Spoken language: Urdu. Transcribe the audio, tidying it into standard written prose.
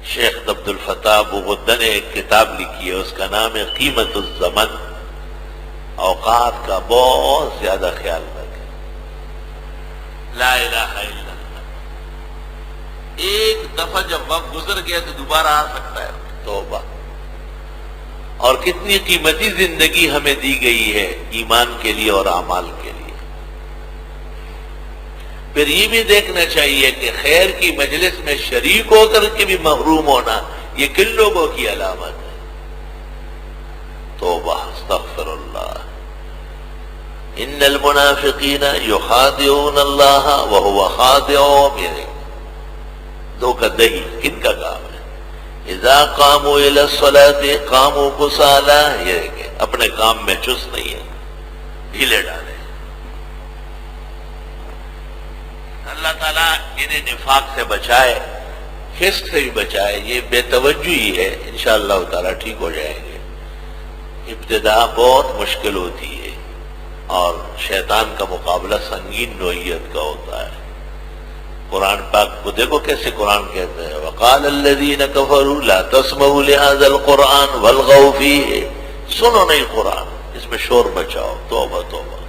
شیخ عبد الفتاح ابو غدہ نے ایک کتاب لکھی ہے، اس کا نام ہے قیمت الزمن۔ اوقات کا بہت زیادہ خیال رکھیں۔ لا الہ الا اللہ، ایک دفعہ جب وقت گزر گیا تو دوبارہ آ سکتا ہے، توبہ۔ اور کتنی قیمتی زندگی ہمیں دی گئی ہے ایمان کے لیے اور اعمال کے لیے۔ پھر یہ بھی دیکھنا چاہیے کہ خیر کی مجلس میں شریک ہو کر کے بھی محروم ہونا، یہ کن لوگوں کی علامت ہے؟ توبہ، استغفر اللہ۔ ان المنافقین یخادعون اللہ وهو خادعهم، دھوکہ دہی کن کا کام ہے؟ اذا قاموا الى الصلاة قاموا کسالى، یہ کہ اپنے کام میں چست نہیں ہے، ڈھیلے ڈالے۔ اللہ تعالیٰ انہیں نفاق سے بچائے، فسق سے بھی بچائے۔ یہ بے توجہی ہے، انشاءاللہ تعالیٰ ٹھیک ہو جائیں گے۔ ابتدا بہت مشکل ہوتی ہے اور شیطان کا مقابلہ سنگین نوعیت کا ہوتا ہے۔ قرآن پاک کو دیکھو کیسے قرآن کہتا ہے وَقَالَ الَّذِينَ كَفَرُوا لَا تَسْمَعُوا لِهَذَا الْقُرْآنِ وَالْغَوْا فِيهِ، سنو نہیں قرآن، اس میں شور بچاؤ۔ توبہ توبہ۔